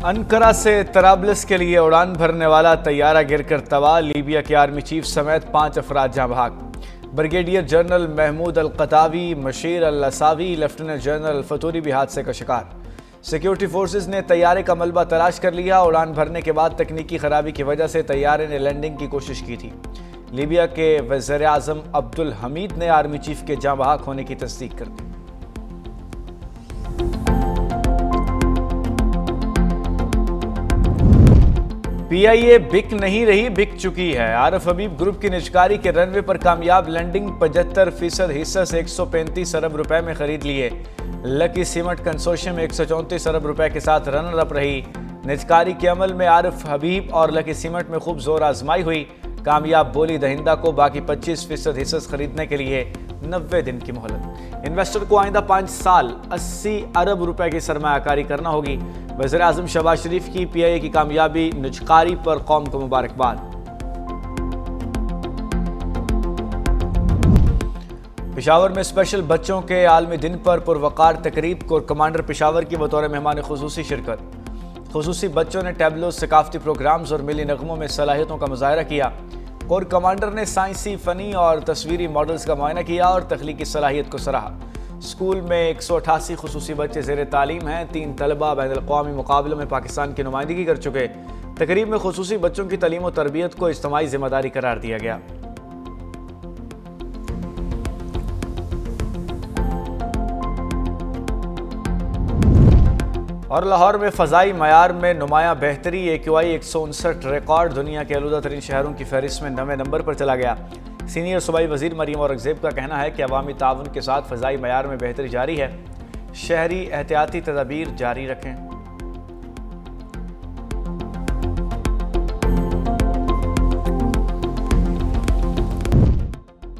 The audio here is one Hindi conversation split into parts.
अनकरा से तराबलस के लिए उड़ान भरने वाला तैयारा गिरकर तबाह। लीबिया के आर्मी चीफ समेत 5 अफराद जाँ बहक। ब्रिगेडियर जनरल महमूद अल कतावी, मशीर अल असावी, लेफ्टिनेंट जनरल फतूरी भी हादसे का शिकार। सिक्योरिटी फोर्सेज ने तैयारे का मलबा तलाश कर लिया। उड़ान भरने के बाद तकनीकी खराबी की वजह से तैयारे ने लैंडिंग की कोशिश की थी। लीबिया के वज़ीर आज़म अब्दुल हमीद ने आर्मी चीफ के जाँ बहक होने की तस्दीक कर दी। PIA बिक नहीं रही, बिक चुकी है। आरिफ हबीब ग्रुप की निजकारी के रनवे पर कामयाब लैंडिंग 75% हिस्सा से 135 अरब रुपए में खरीद लिए। लकी सीमेंट कंसोर्शियम 134 अरब रुपए के साथ रनर अप रही। निजकारी के अमल में आरिफ हबीब और लकी सीमेंट में खूब जोर आजमाई हुई। कामयाब बोली दहिंदा को बाकी 25% हिस्सा खरीदने के लिए 90 दिन की मोहलत। इन्वेस्टर को आइंदा 5 साल 80 अरब रुपए की सरमायाकारी करना होगी। वज़ीर आज़म शहबाज शरीफ की PIA की कामयाबी निजकारी पर कौम को मुबारकबाद। पेशावर में स्पेशल बच्चों के आलमी दिन पर पुरवकार तकरीब कोर कमांडर पेशावर की बतौर मेहमान खुसूसी शिरकत। खुसूसी बच्चों ने टैबलो, सकाफती प्रोग्राम्स और मिली नगमों में सलाहियतों का मुजाहरा किया। कोर कमांडर ने साइंसी, फ़नी और तस्वीरी मॉडल्स का मुआयना किया और तख्लीकी सलाहियत को सराहा। स्कूल में 188 खुसूसी बच्चे ज़ेर तालीम हैं। 3 तलबा बैनुल-अक़वामी मुकाबलों में पाकिस्तान की नुमाइंदगी कर चुके। तकरीब में खुसूसी बच्चों की तालीम और तरबियत को इज्तिमाई जिम्मेदारी करार दिया गया। और लाहौर में फ़ज़ाई मयार में नुमाया बेहतरी। AQI 159 रिकॉर्ड दुनिया के आलूदा तरीन शहरों की फहरिस्त में 9वें नंबर पर चला गया। सीनियर सूबाई वज़ीर मरीम औरंगज़ेब का कहना है कि अवामी ताउन के साथ फ़ज़ाई मयार में बेहतरी जारी है। शहरी एहतियाती तदाबीर जारी रखें।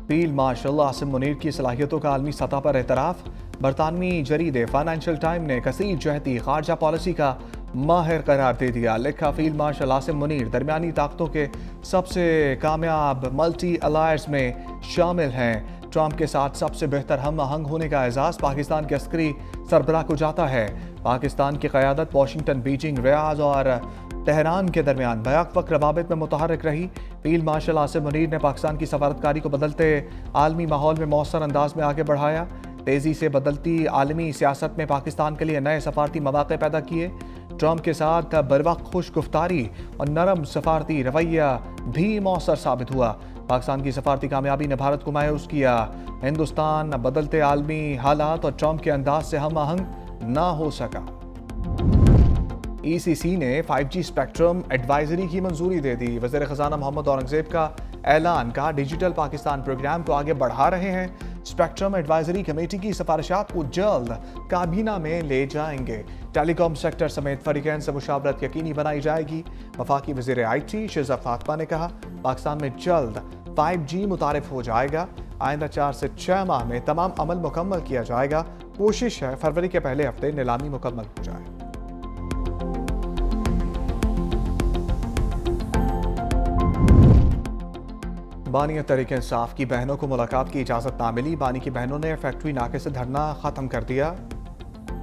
फील्ड मार्शल आसिम मुनीर की सलाहियतों का आलमी सतह पर एतराफ़। बरतानवी जरीदे फाइनेंशियल टाइम ने कसीर जहती खारजा पॉलिसी का माहिर करार दे दिया। लिखा, फील्ड मार्शल आसिम मुनीर दरमियानी ताकतों के सबसे कामयाब मल्टी अलायंस में शामिल हैं। ट्रंप के साथ सबसे बेहतर हम आहंग होने का एजाज़ पाकिस्तान के अस्करी सरबराह को जाता है। पाकिस्तान की क़यादत वाशिंगटन, बीजिंग, रियाद और तेहरान के दरमियान बैक वक्त रवाबित में मुतहर्रिक रही। फील्ड मार्शल आसिम मुनीर ने पाकिस्तान की सफारतकारी को बदलते आलमी माहौल में मौसर अंदाज में आगे बढ़ाया। तेज़ी से बदलती आलमी सियासत में पाकिस्तान के लिए नए सफारती मौक़े पैदा किए। ट्रंप के साथ बरवक्त खुश गुफ्तारी और नरम सफारती रवैया भी मौसर साबित हुआ। पाकिस्तान की सफारती कामयाबी ने भारत को मायूस किया। हिंदुस्तान बदलते आलमी हालात और ट्रंप के अंदाज से हम आहंग ना हो सका। ECC ने 5G स्पेक्ट्रम एडवाइजरी की मंजूरी दे दी। वज़ीर ख़ज़ाना मोहम्मद औरंगज़ेब का ऐलान का डिजिटल पाकिस्तान प्रोग्राम को आगे बढ़ा रहे हैं। स्पेक्ट्रम एडवाइजरी कमेटी की सिफारिशात को जल्द काबीना में ले जाएंगे। टेलीकॉम सेक्टर समेत फरीकैन से मुशावरत यकीनी बनाई जाएगी। वफाकी वज़ीर IT शिज़ा फातिमा ने कहा, पाकिस्तान में जल्द 5G मुतारिफ हो जाएगा। आइंदा 4 से 6 माह में तमाम अमल मुकम्मल किया जाएगा। कोशिश है फरवरी के पहले हफ्ते नीलामी मुकम्मल हो जाए। बानी तहरीक इंसाफ की बहनों को मुलाकात की इजाज़त ना मिली। बानी की बहनों ने फैक्ट्री नाके से धरना ख़त्म कर दिया।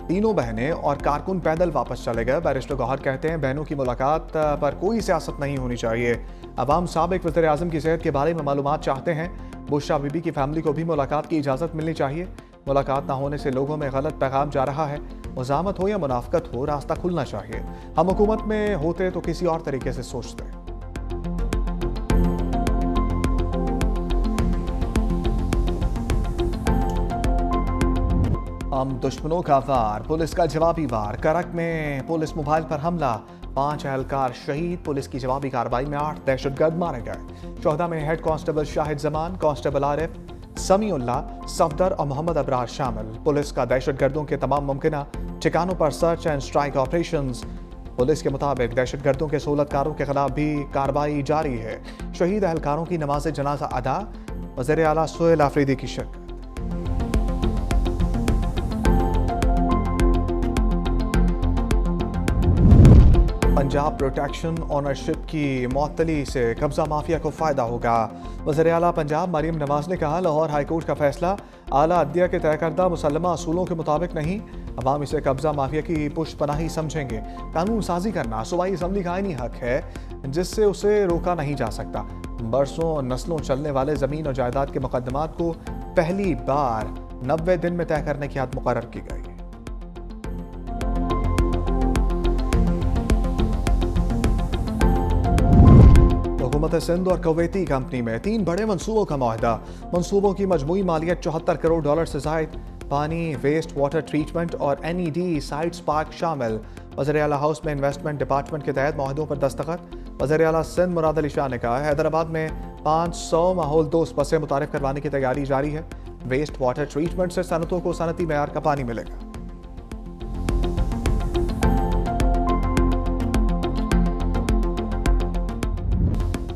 तीनों बहनें और कारकुन पैदल वापस चले गए। बैरिस्टर गौहर कहते हैं, बहनों की मुलाकात पर कोई सियासत नहीं होनी चाहिए। अवाम साबिक वज़ीर आज़म की सेहत के बारे में मालूमात चाहते हैं। बुशरा बीबी की फैमिली को भी मुलाकात की इजाज़त मिलनी चाहिए। मुलाकात ना होने से लोगों में गलत पैगाम जा रहा है। मुज़ाहमत हो या मुनाफ़कत हो, रास्ता खुलना चाहिए। हम हुकूमत में होते तो किसी और तरीके से सोचते। हम दुश्मनों का वार, पुलिस का जवाबी वार। करक में पुलिस मोबाइल पर हमला, 5 एहलकार शहीद। पुलिस की जवाबी कार्रवाई में 8 दहशतगर्द मारे गए। 14 में head constable Shahid Zaman, constable Arif, Samiullah, Safdar और मोहम्मद अबरार शामिल। पुलिस का दहशतगर्दों के तमाम मुमकिन ठिकानों पर search and strike operations. Police के मुताबिक दहशतगर्दों के सहूलतकारों के खिलाफ भी कार्रवाई जारी है। शहीद एहलकारों की नमाज जनाजा अदा। वज़ीर आला सुहेल आफरीदी की शिरकत। पंजाब प्रोटेक्शन ऑनरशिप की मअतली से कब्जा माफिया को फ़ायदा होगा। वज़ीर आला पंजाब मरीम नवाज ने कहा, लाहौर हाईकोर्ट का फैसला आला अदलिया के तय करदा मुसल्लमा असूलों के मुताबिक नहीं। अवाम इसे कब्जा माफिया की पुष्पनाही समझेंगे। कानून साजी करना सूबाई असम्बली का आईनी हक है जिससे उसे रोका नहीं जा सकता। बरसों नस्लों चलने वाले जमीन और जायदाद के मुकदमात को पहली बार 90 दिन में तय करने की हद मुकर्रर की गई। हुकूमत सिंध और कुवैती कंपनी में 3 बड़े मंसूबों का मुआहदा। मंसूबों की मजमूई मालियत $74 करोड़ से जायद। पानी, वेस्ट वाटर ट्रीटमेंट और NED साइट्स पार्क शामिल। वज़ीर आला हाउस में इन्वेस्टमेंट डिपार्टमेंट के तहत मुआहदों पर दस्तखत। वज़ीर आला सिंध मुराद अली शाह ने कहा हैदराबाद में 500 माहौल दोस्त बसें मुतारिफ करवाने की तैयारी जारी है। वेस्ट वाटर ट्रीटमेंट से सनतों को सनती मेयार का पानी मिलेगा।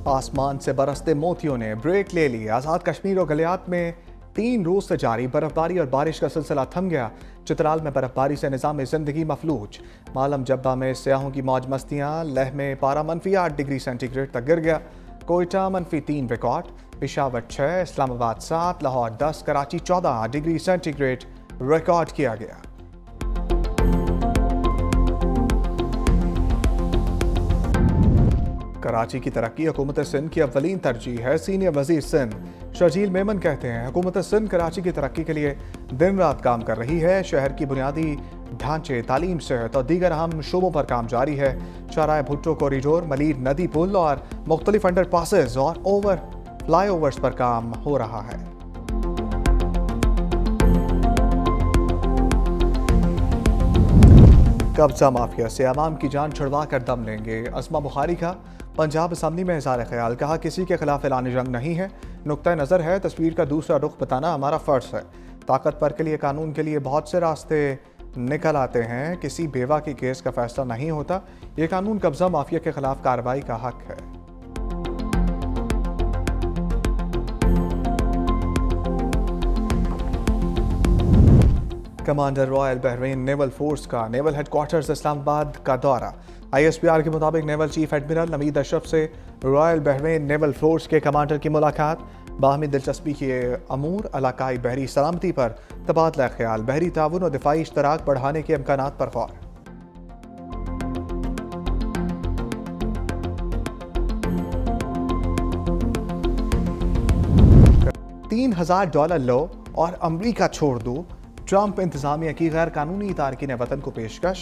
आसमान से बरसते मोतियों ने ब्रेक ले ली। आज़ाद कश्मीर और गलियात में 3 रोज से जारी बर्फबारी और बारिश का सिलसिला थम गया। चित्राल में बर्फबारी से निज़ाम जिंदगी मफलूज। मालम जब्बा में सियाहों की मौज मस्तियाँ। लेह में पारा -8 डिग्री सेंटीग्रेड तक गिर गया। Quetta -3 record. Peshawar 6, Islamabad 7, Lahore 10, Karachi 14 degree centigrade record किया गया। कराची की तरक्की हुकूमत सिंध की अव्वलीन तरजीह है। सीनियर वजीर सिंध शर्जील मेमन कहते हैं हुकूमत सिंध कराची की तरक्की के लिए दिन रात काम कर रही है। शहर की बुनियादी ढांचे, तालीम, सेहत और दीगर अहम शोबों पर काम जारी है। शाहराह भुट्टो कॉरिडोर, मलीर नदी पुल और मुख्तलिफ अंडर पासेज और फ्लाईओवर्स पर काम हो रहा है। कब्जा माफिया से अवाम की जान छुड़वा कर दम लेंगे। अस्मा बुखारी का पंजाब असम्बली में इज़हार ख्याल। कहा किसी के खिलाफ ऐलान जंग नहीं है, नुक्ता नज़र है, तस्वीर का दूसरा रुख बताना हमारा फ़र्ज है। ताकत पर के लिए कानून के लिए बहुत से रास्ते निकल आते हैं। किसी बेवा की केस का फैसला नहीं होता। ये कानून कब्जा माफिया के खिलाफ कार्रवाई का हक है। Commander royal Bahrain naval force का नेवल हेडक्वार्टर्स इस्लामाबाद का दौरा। ISPR के मुताबिक naval chief admiral Naveed Ashraf से रॉयल बहरीन नेवल फोर्स के कमांडर की मुलाकात। बाहमी दिलचस्पी के अमूर, इलाकाई बहरी सलामती पर तबादला ख्याल, बहरी ताउन और दिफाई इश्तराक बढ़ाने के इम्कानात पर गौर। $3000 लो और अमरीका छोड़ दो। ट्रंप इंतजामिया की गैर कानूनी तारकीन वतन को पेशकश।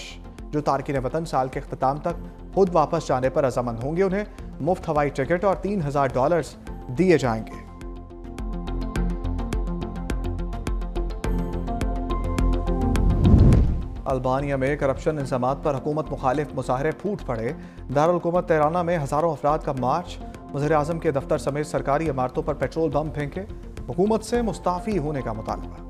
जो तारकीन वतन साल के अख्ताम तक खुद वापस जाने पर रजामंद होंगे उन्हें मुफ्त हवाई टिकट और $3000 दिए जाएंगे। अल्बानिया में करप्शन इंतजामात पर हुकूमत मुखालिफ मुजाहरे फूट पड़े। दारुल हुकूमत तेहराना में हजारों अफराद का मार्च। वज़ीर आज़म के दफ्तर समेत सरकारी इमारतों पर पेट्रोल बम फेंके। हुकूमत से मुस्ताफ़ी होने का मुतालबा।